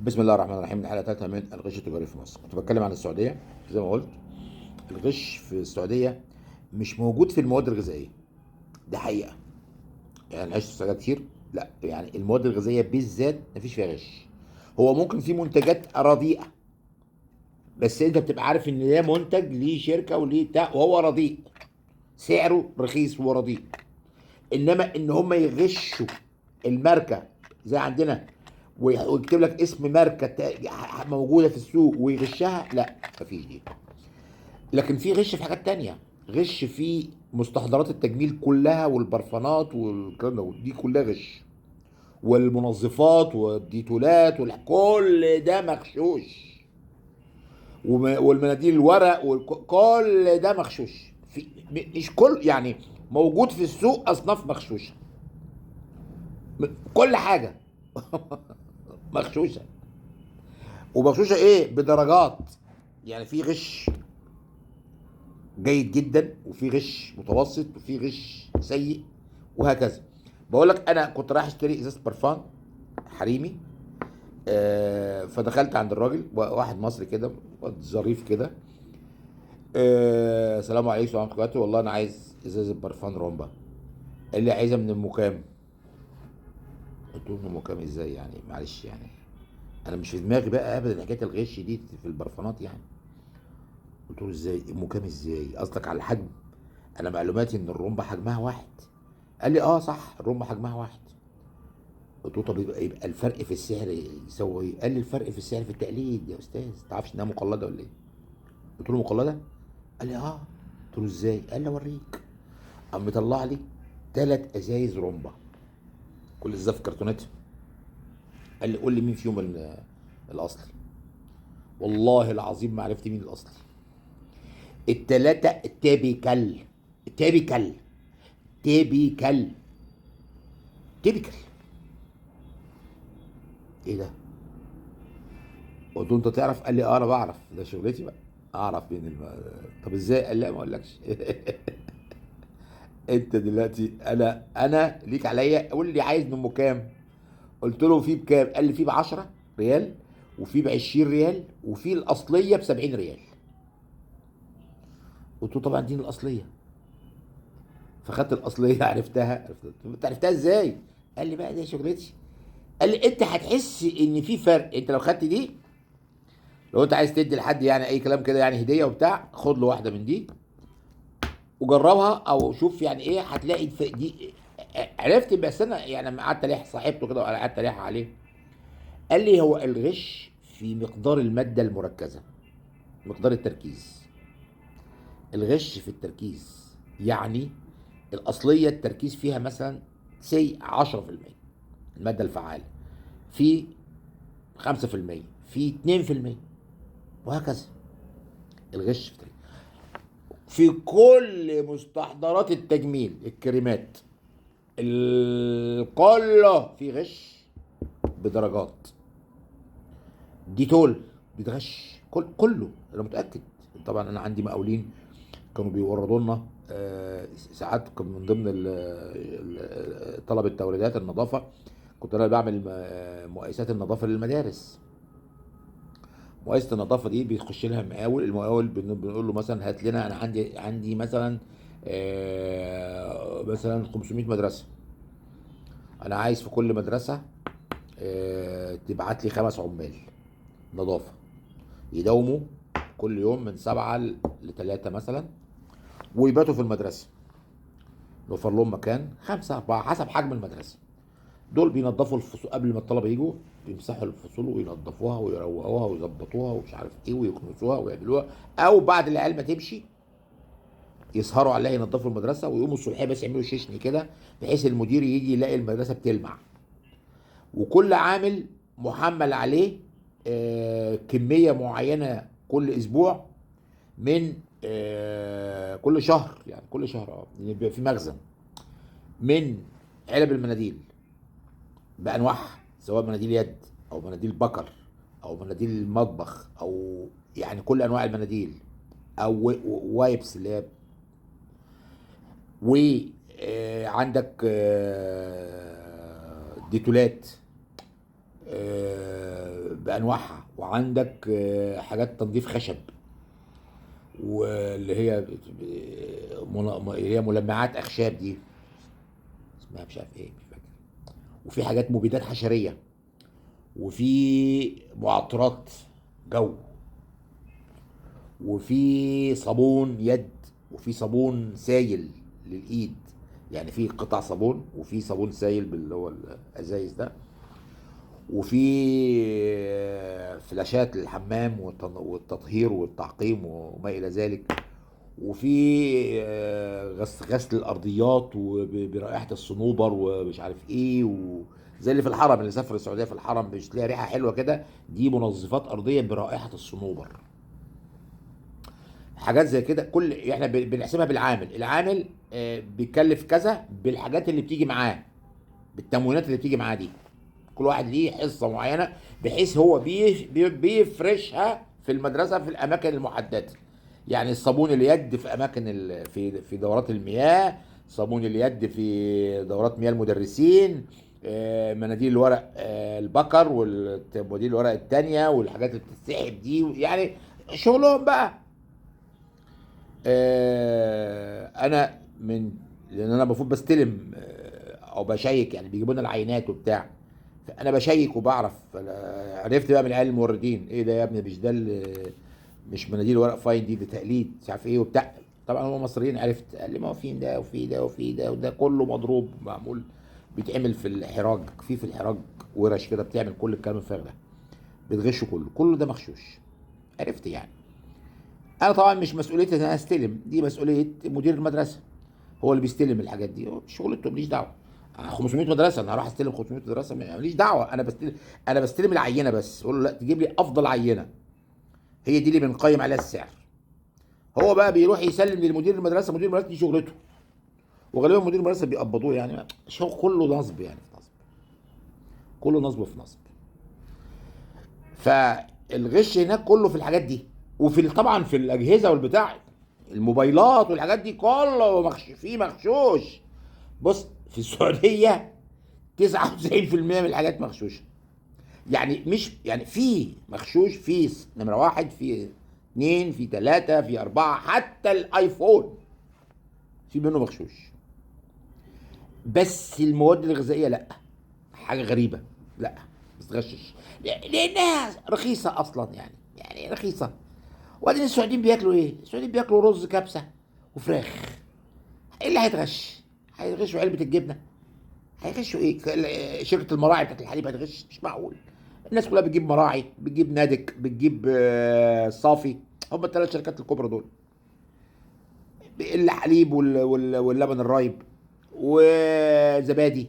بسم الله الرحمن الرحيم. الحلقه الثالثه من الغش التجاري في مصر. كنت بتكلم عن السعوديه زي ما قلت. الغش في السعوديه مش موجود في المواد الغذائيه، دي حقيقه. يعني عشت في السعوديه كتير، لا يعني المواد الغذائيه بالذات مفيش فيها غش. هو ممكن في منتجات رديئه، بس انت بتبقى عارف ان ده منتج ليه شركه وليه بتاع وهو رديء، سعره رخيص ورديء. انما ان هم يغشوا الماركه زي عندنا ويكتب لك اسم ماركه موجوده في السوق ويغشها، لا مفيش دي. لكن في غش في حاجات تانية، غش في مستحضرات التجميل كلها والبرفانات والكلام ده، دي كلها غش. والمنظفات والديتولات كل ده مغشوش. والمناديل الورق وكل ده مغشوش. في مش كل يعني موجود في السوق اصناف مغشوشه، كل حاجه مغشوشه. ومغشوشه ايه بدرجات. يعني في غش جيد جدا، وفي غش متوسط، وفي غش سيء، وهكذا. بقول لك انا كنت رايح اشتري ازازه برفان حريمي. فدخلت عند الراجل، واحد مصري كده، واد ظريف كده. السلام عليكم ورحمه الله وبركاته، والله انا عايز ازازه برفان رومبا. قال لي عايزها من المكام. قلت له من المكام ازاي يعني؟ معلش يعني، انا مش في دماغي بقى ابدا حكايه الغش دي في البرفانات يعني. قلت له ازاي المكام؟ ازاي قصدك على الحجم؟ انا معلوماتي ان الرومبا حجمها واحد. قال لي اه صح، الرومبا حجمها واحد. قلت له طب يبقى الفرق في السعر يسوي ايه؟ قال لي الفرق في السعر في التقليد يا استاذ، تعرفش انها مقلده ولا ايه؟ قلت له مقلده؟ قال لي اه. قلت له ازاي؟ قال لي اوريك. قام مطلع لي ثلاث ازايز رومبا، كل ازازه في كرتونتها. قال لي قول لي مين فيهم الاصلي. والله العظيم ما عرفت مين الاصلي. التلاتة تيبيكال. تيبيكال. تيبيكال. تيبيكال. ايه ده؟ قلت له انت تعرف؟ قال لي اه انا بعرف، ده شغلتي بقى، اعرف مين طب ازاي؟ قال لا ما اقولكش. انت دلوقتي انا ليك عليا، قول لي عايز من كام؟ قلت له في بكام؟ قال لي في ب 10 ريال، وفي ب 20 ريال، وفي الاصليه ب 70 ريال. قلت له طبعا دي الاصليه. فخدت الاصليه عرفتها. انت عرفتها ازاي؟ قال لي بقى دي شغلتي. قال لي انت هتحس ان في فرق، انت لو خدت دي، لو انت عايز تدي لحد يعني اي كلام كده يعني هديه وبتاع، خد له واحده من دي وجربها او شوف يعني ايه، هتلاقي دي. عرفت. بس انا يعني لما قعدت الح صاحبته كده وقعدت الح عليه، قال لي هو الغش في مقدار الماده المركزه، مقدار التركيز. الغش في التركيز يعني الاصليه التركيز فيها مثلا سي 10%، الماده الفعاله في 5%، في 2%، وهكذا. الغش في التركيز في كل مستحضرات التجميل، الكريمات، كله في غش بدرجات. ديتول بيتغش، كله انا متاكد. طبعا انا عندي مقاولين كانوا بيوردوا لنا ساعات، كان من ضمن طلب التوريدات النظافه. كنت انا بعمل مقايسات النظافه للمدارس. مقايسه النظافه دي بيخش لها مقاول، المقاول بنقول له مثلا هات لنا، انا عندي مثلا مثلا 500 مدرسه. انا عايز في كل مدرسه تبعت لي 5 عمال نظافه يداوموا كل يوم من 7 ل3 مثلا، ويباتوا في المدرسه. نوفر لهم مكان 5 4 حسب حجم المدرسه. دول بينظفوا الفصول قبل ما الطلبه يجوا، بيمسحوا الفصول وينظفوها ويروقوها ويظبطوها ومش عارف ايه ويكنسوها ويعملوها. او بعد العيال ما تمشي يسهروا عليها ينظفوا المدرسه، ويقوموا الصبحيه بس يعملوا شيشني كده، بحيث المدير يجي يلاقي المدرسه بتلمع. وكل عامل محمل عليه كميه معينه كل اسبوع، من كل شهر، يعني كل شهر يعني بيبقى في مخزن من علب المناديل بانواعها، سواء مناديل يد او مناديل بكر او مناديل المطبخ، او يعني كل انواع المناديل، او وايبس اللي هي. وعندك ديتولات، بانواعها، وعندك حاجات تنظيف خشب، واللي هي اللي هي ملمعات اخشاب دي، اسمها مش عارف ايه، مش فاكر. وفي حاجات مبيدات حشريه، وفي معطرات جو، وفي صابون يد، وفي صابون سايل للايد. يعني في قطع صابون، وفي صابون سايل اللي هو الازايز ده، وفي فلاشات للحمام والتطهير والتعقيم وما الى ذلك. وفي غسل الارضيات وبرائحه الصنوبر ومش عارف ايه زي اللي في الحرم، اللي سافر السعوديه في الحرم مش تلاقي ريحه حلوه كده، دي منظفات ارضيه برائحه الصنوبر. حاجات زي كده، كل احنا بنحسبها بالعامل. العامل بيكلف كذا بالحاجات اللي بتيجي معاه، بالتموينات اللي بتيجي معاه دي. كل واحد ليه حصه معينه، بحيث هو بيفرشها في المدرسه في الاماكن المحدده. يعني الصابون اليد في اماكن في دورات المياه، صابون اليد في دورات مياه المدرسين، مناديل الورق البكر، والمناديل الورق التانية، والحاجات اللي بتتسحب دي، يعني شغلهم بقى. انا لان انا المفروض بستلم او بشيك، يعني بيجيبوا لنا العينات وبتاع، فانا بشيك وبعرف. عرفت بقى من العيال الموردين، ايه ده يا ابني، مش ده مش مناديل ورق فاين دي، ده تقليد مش عارف ايه وبتاع. طبعا هم مصريين، عرفت، قال لي ما هو في ده وفي ده وفي ده، وده كله مضروب معمول، بيتعمل في الحراج، في الحراج ورش كده بتعمل كل الكلام الفارغ ده، بتغشه كله ده مغشوش. عرفت يعني. انا طبعا مش مسؤوليتي ان انا استلم، دي مسؤوليه مدير المدرسه، هو اللي بيستلم الحاجات دي، هو شغلته، ماليش دعوه. 500 مدرسه، انا هروح استلم 500 مدرسه؟ ماليش دعوه. انا بستلم العينه بس، اقول له لا تجيب لي افضل عينه، هي دي اللي بنقيم عليها السعر. هو بقى بيروح يسلم للمدير المدرسه، مدير المدرسه دي شغلته، وغالبا مدير المدرسه بيقبضوه، يعني شغل كله نصب، يعني في نصب، كله نصب في نصب. فالغش هناك كله في الحاجات دي، وفي طبعا في الاجهزه والبتاع، الموبايلات والحاجات دي كله فيه مغشوش. بص، في السعوديه 99% من الحاجات مغشوشه. يعني مش يعني في مغشوش، في نمره واحد، في اثنين، في ثلاثه، في اربعه، حتى الايفون في منه مغشوش. بس المواد الغذائيه لا، حاجه غريبه، لا بتغشش لانها رخيصه اصلا، يعني رخيصه. وبعدين السعوديين بياكلوا ايه؟ السعوديين بياكلوا رز كبسه وفراخ. ايه اللي هيتغش؟ هيغشوا علبه الجبنه؟ هيغشوا ايه؟ شركه المراعي بتاعت الحليب هتغش؟ مش معقول. الناس كلها بتجيب مراعي، بتجيب نادك، بتجيب صافي، هم الثلاث شركات الكبرى دول. الحليب واللبن الرايب وزبادي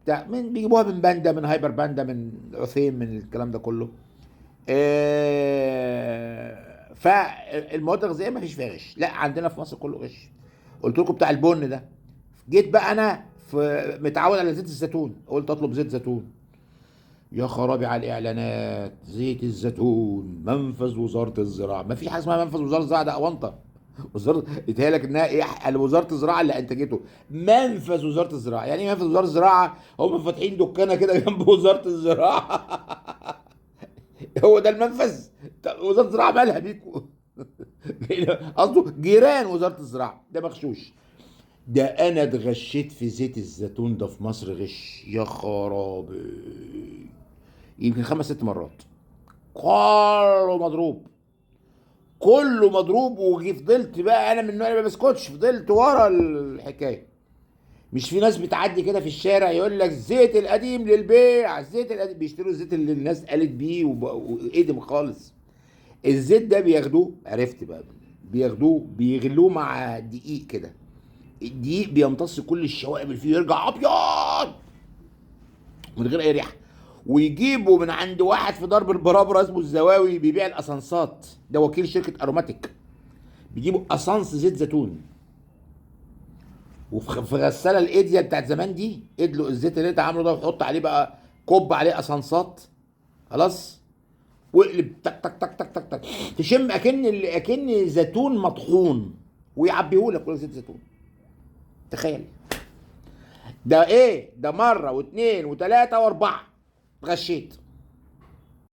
بتاع، من بيجيبوها من باندا، من هايبر باندا، من عثيم، من الكلام ده كله. فالمواد الغذائيه ما فيش فيها غش، لا عندنا في مصر كله غش. قلت لكم بتاع البن ده، جيت بقى انا متعود على زيت الزيتون، قلت اطلب زيت زيتون. يا خرابي على الاعلانات، زيت الزيتون منفذ وزاره الزراعه. ما في حاجه اسمها منفذ وزاره الزراعه، ده اونطه. وزاره يتهيأ لك انها ايه، وزاره الزراعه اللي انتجته. منفذ وزاره الزراعه، يعني ايه منفذ وزاره الزراعه؟ هم فاتحين دكانه كده جنب وزاره الزراعه. هو ده المنفذ؟ وزاره الزراعه مالها بيكو؟ قصده جيران وزاره الزراعه، ده مغشوش. ده انا اتغشيت في زيت الزيتون ده في مصر غش، يا خرابي، يمكن 5 6 مرات. كله مضروب، كله مضروب. فضلت بقى انا من النوع اللي ما بسكتش، فضلت ورا الحكايه. مش في ناس بتعدي كده في الشارع يقول لك الزيت القديم للبيع، الزيت القديم، بيشتروا الزيت اللي الناس قالت بيه وقدم خالص. الزيت ده بياخدوه، عرفت بقى، بياخدوه بيغلوه مع دقيق كده، الدقيق بيمتص كل الشوائب اللي فيه، يرجع ابيض من غير اي ريحه. ويجيبوا من عند واحد في درب البرابره اسمه الزواوي، بيبيع الاسانسات، ده وكيل شركه اروماتيك. بيجيبوا اسانس زيت زيتون، وفي غساله الايديا بتاعت زمان دي، ادلق الزيت اللي انت عامله ده وحط عليه بقى، كب عليه اسانسات، خلاص، واقلب تك تك تك تك تك تك، تشم اكن زيتون مطحون، ويعبيهولك كل زيت زيتون. تخيل. ده ايه ده، مره واثنين وثلاثه واربعه غشيت.